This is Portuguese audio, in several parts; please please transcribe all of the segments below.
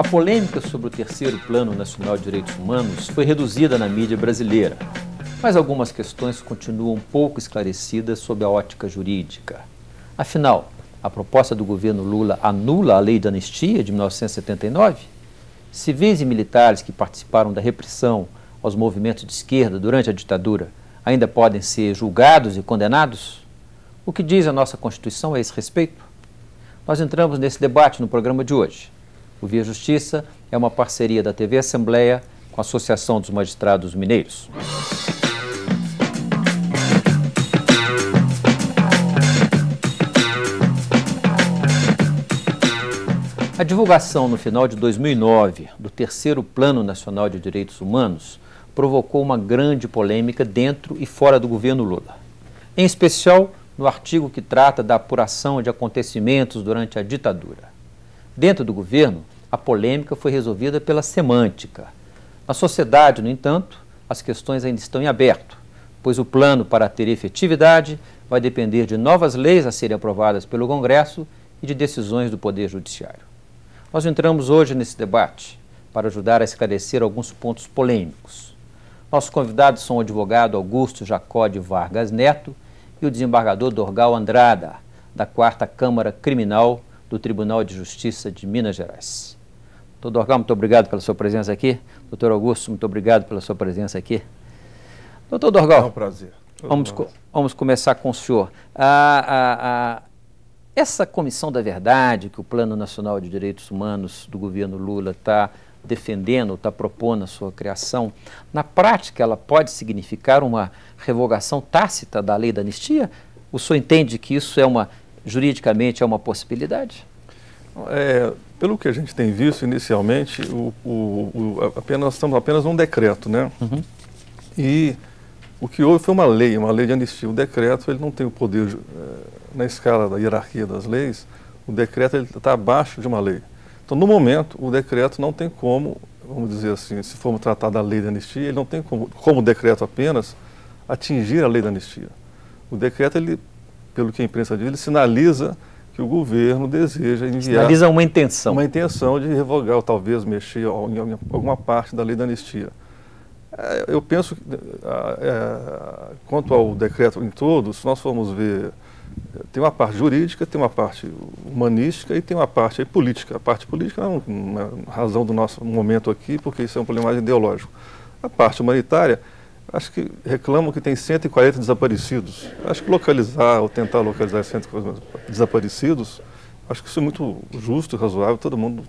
polêmica sobre o terceiro Plano Nacional de Direitos Humanos foi reduzida na mídia brasileira, mas algumas questões continuam pouco esclarecidas sob a ótica jurídica. Afinal, a proposta do governo Lula anula a Lei de Anistia de 1979? Civis e militares que participaram da repressão aos movimentos de esquerda durante a ditadura ainda podem ser julgados e condenados? O que diz a nossa Constituição a esse respeito? Nós entramos nesse debate no programa de hoje. O Via Justiça é uma parceria da TV Assembleia com a Associação dos Magistrados Mineiros. A divulgação no final de 2009 do terceiro Plano Nacional de Direitos Humanos provocou uma grande polêmica dentro e fora do governo Lula. Em especial, no artigo que trata da apuração de acontecimentos durante a ditadura. Dentro do governo, a polêmica foi resolvida pela semântica. Na sociedade, no entanto, as questões ainda estão em aberto, pois o plano para ter efetividade vai depender de novas leis a serem aprovadas pelo Congresso e de decisões do Poder Judiciário. Nós entramos hoje nesse debate para ajudar a esclarecer alguns pontos polêmicos. Nossos convidados são o advogado Augusto Jacó de Vargas Neto e o desembargador Dorgal Andrada, da 4ª Câmara Criminal do Tribunal de Justiça de Minas Gerais. Doutor Dorgal, muito obrigado pela sua presença aqui. Doutor Augusto, muito obrigado pela sua presença aqui. Doutor Dorgal, é um prazer. Vamos começar com o senhor. Essa Comissão da Verdade que o Plano Nacional de Direitos Humanos do governo Lula está defendendo, está propondo a sua criação, na prática ela pode significar uma revogação tácita da lei da anistia? O senhor entende que isso juridicamente é uma possibilidade? Pelo que a gente tem visto inicialmente, nós estamos apenas num decreto, né? Uhum. E o que houve foi uma lei de anistia. O decreto ele não tem o poder, na escala da hierarquia das leis, o decreto está abaixo de uma lei. Então, no momento, o decreto não tem como, vamos dizer assim, se formos tratar da lei da anistia, ele não tem como decreto apenas atingir a lei da anistia. O decreto, ele, pelo que a imprensa diz, ele sinaliza que o governo deseja enviar... Sinaliza uma intenção. Uma intenção de revogar ou talvez mexer em alguma parte da lei da anistia. Eu penso que, quanto ao decreto em todo, se nós formos ver, tem uma parte jurídica, tem uma parte humanística e tem uma parte política. A parte política não é uma razão do nosso momento aqui, porque isso é um problema mais ideológico. A parte humanitária, acho que reclamam que tem 140 desaparecidos. Acho que localizar ou tentar localizar 140 desaparecidos, acho que isso é muito justo e razoável. Todo mundo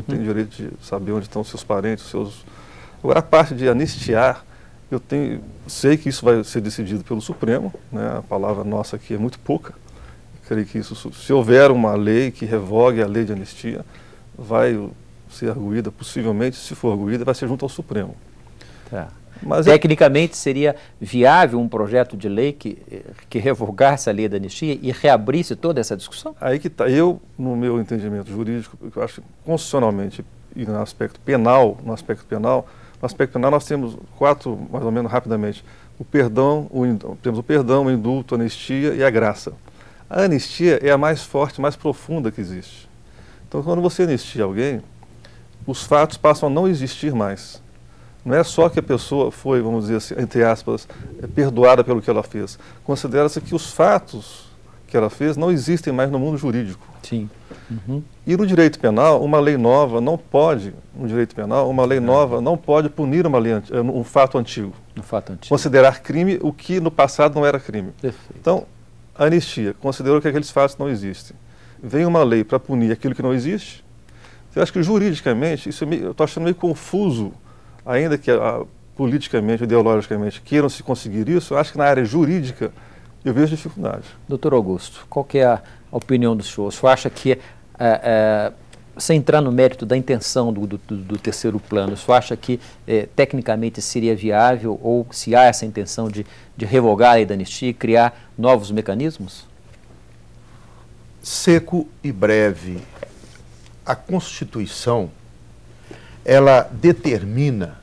tem direito de saber onde estão seus parentes, seus... Agora, a parte de anistiar, sei que isso vai ser decidido pelo Supremo, né? A palavra nossa aqui é muito pouca. Creio que isso, se houver uma lei que revogue a lei de anistia, vai ser arguída, possivelmente, se for arguída, vai ser junto ao Supremo. Tá. Mas tecnicamente seria viável um projeto de lei que revogasse a lei da anistia e reabrisse toda essa discussão? Aí que está. No meu entendimento jurídico, eu acho que constitucionalmente e no aspecto penal, nós temos 4, mais ou menos rapidamente, temos o perdão, o indulto, a anistia e a graça. A anistia é a mais forte, mais profunda que existe. Então, quando você anistia alguém, os fatos passam a não existir mais. Não é só que a pessoa foi, vamos dizer assim, entre aspas, perdoada pelo que ela fez. Considera-se que os fatos que ela fez não existem mais no mundo jurídico. Sim. Uhum. E no direito penal, uma lei nova não pode, não pode punir um fato antigo. Considerar crime o que no passado não era crime. Perfeito. Então, a anistia considerou que aqueles fatos não existem. Vem uma lei para punir aquilo que não existe. Eu acho que juridicamente, eu estou achando meio confuso, ainda que politicamente, ideologicamente, queiram se conseguir isso, eu acho que na área jurídica eu vejo dificuldade. Doutor Augusto, qual que é a opinião do senhor? O senhor acha que, sem entrar no mérito da intenção do terceiro plano, o senhor acha que tecnicamente seria viável ou se há essa intenção de revogar a lei da anistia e criar novos mecanismos? Seco e breve. A Constituição, ela determina,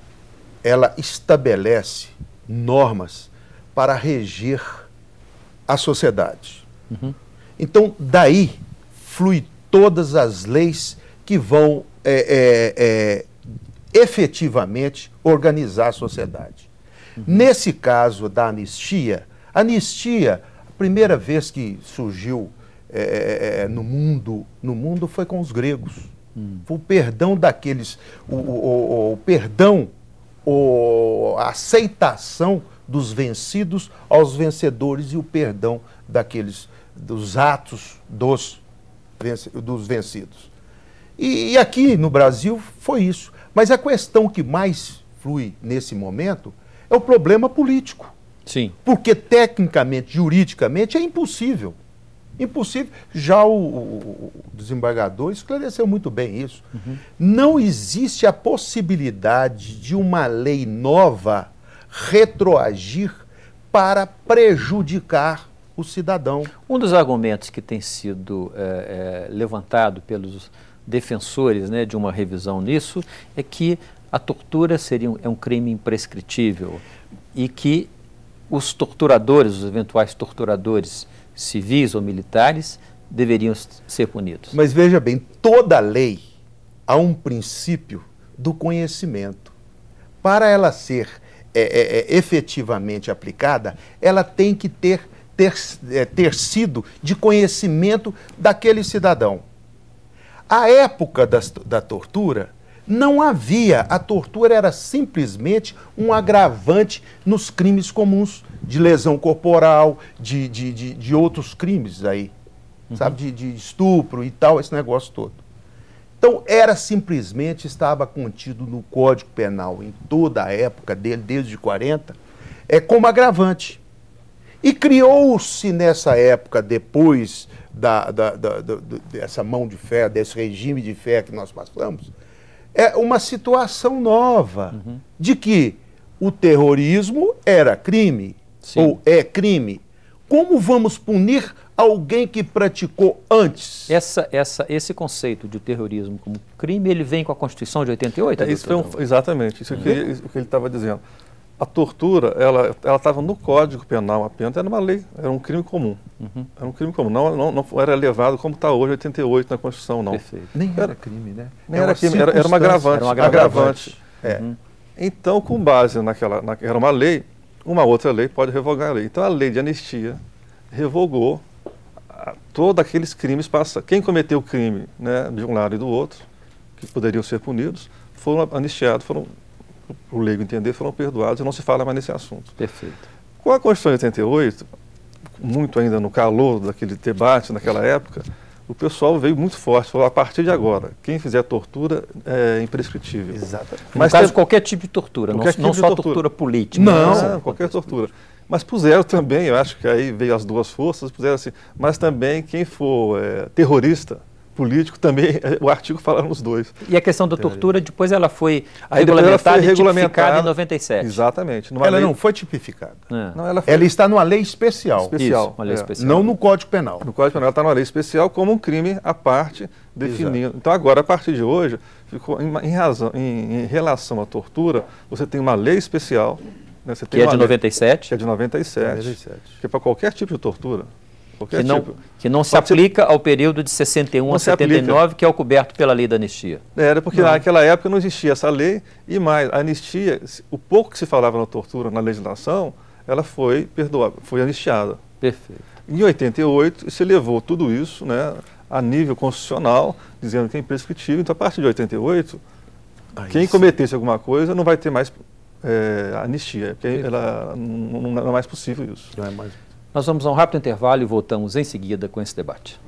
ela estabelece normas para reger a sociedade. Uhum. Então, daí flui todas as leis que vão efetivamente organizar a sociedade. Nesse caso da anistia, a primeira vez que surgiu no mundo foi com os gregos. Foi o perdão daqueles, a aceitação dos vencidos aos vencedores e o perdão dos atos dos vencidos. E aqui no Brasil foi isso. Mas a questão que mais flui nesse momento é o problema político. Sim. Porque tecnicamente, juridicamente, é impossível. Impossível. Já o desembargador esclareceu muito bem isso. Não existe a possibilidade de uma lei nova retroagir para prejudicar o cidadão. Um dos argumentos que tem sido levantado pelos defensores, né, de uma revisão nisso é que a tortura é um crime imprescritível e que os torturadores, os eventuais torturadores civis ou militares, deveriam ser punidos. Mas veja bem, toda lei há um princípio do conhecimento. Para ela ser efetivamente aplicada, ela tem que ter sido de conhecimento daquele cidadão. A época da tortura, não havia, a tortura era simplesmente um agravante nos crimes comuns, de lesão corporal, de outros crimes aí, sabe, de estupro e tal, esse negócio todo. Então, estava contido no Código Penal, em toda a época dele, desde 40, como agravante. E criou-se nessa época, depois dessa mão de fé, desse regime de fé que nós passamos, uma situação nova de que o terrorismo era crime, sim, ou é crime. Como vamos punir alguém que praticou antes? Esse conceito de terrorismo como crime, ele vem com a Constituição de 88? Exatamente, isso que ele estava dizendo. A tortura, ela estava no Código Penal apenas, era uma lei, era um crime comum. Era um crime comum, não era levado como está hoje, 88, na Constituição, não. Perfeito. Nem era crime, né? Nem era crime, era uma agravante. Era um agravante. Então, com base era uma lei, uma outra lei pode revogar a lei. Então, a lei de anistia revogou todos aqueles crimes passados. Quem cometeu o crime, né, de um lado e do outro, que poderiam ser punidos, foram anistiados, o leigo entender, foram perdoados e não se fala mais nesse assunto. Perfeito. Com a Constituição de 88, muito ainda no calor daquele debate naquela época, o pessoal veio muito forte, falou, a partir de agora, quem fizer tortura é imprescritível. Exatamente. Mas no caso, qualquer tipo de tortura, não só tortura política. Não, qualquer tortura. Mas puseram também, eu acho que aí veio as duas forças, puseram assim, mas também quem for terrorista, político, também, o artigo fala nos dois. E a questão da tortura, depois ela foi regulamentada e tipificada em 97. Exatamente. Ela não foi tipificada. Não, ela está numa lei especial. Isso, uma lei especial. Não no Código Penal. No Código Penal ela está numa lei especial como um crime à parte, definindo. Exato. Então agora, a partir de hoje, ficou em relação à tortura, você tem uma lei especial. Né, você tem que é de 97. Que é de 97. Que é para qualquer tipo de tortura. Que não se aplica ao período de 61 a 79, que é o coberto pela lei da anistia. Era porque naquela época não existia essa lei, e mais, a anistia, o pouco que se falava na tortura, na legislação, ela foi perdoada, foi anistiada. Perfeito. Em 88, se levou tudo isso, né, a nível constitucional, dizendo que é imprescritível. Então, a partir de 88, quem cometesse alguma coisa não vai ter mais anistia, porque não é mais possível isso. Nós vamos a um rápido intervalo e voltamos em seguida com esse debate.